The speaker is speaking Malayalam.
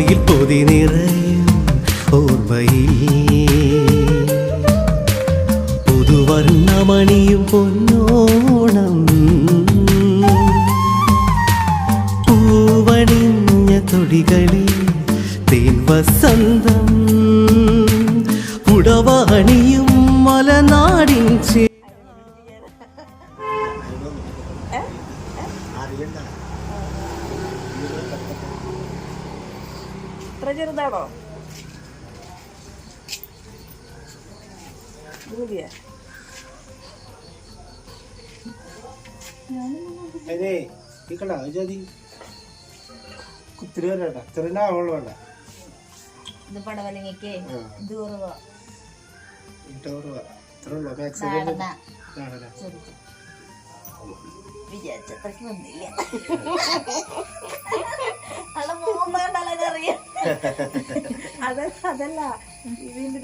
ഓർമ്മയിൽ പൊതി നിറയും ഓർമ്മയിൽ പുതുവർണ്ണമണിയും പൊന്നോണം പൂവണിഞ്ഞ തൊടികളിൽ തേൻ വസന്തം പുടവണിയും മലനാടിൻ ഇത്ര ചെറുതാണോ? കുത്തിരി വരണ്ട ഇത്രന്നെ ആവുള്ളൂ വേണ്ട. ഇത് പടവലങ്ങയ്ക്ക് ഇത് കുറവാ. വിചാരിച്ചത്രക്ക് വന്നില്ല. അത് മൂന്നാണ്ടല്ല അതല്ല ഇതിന്റെ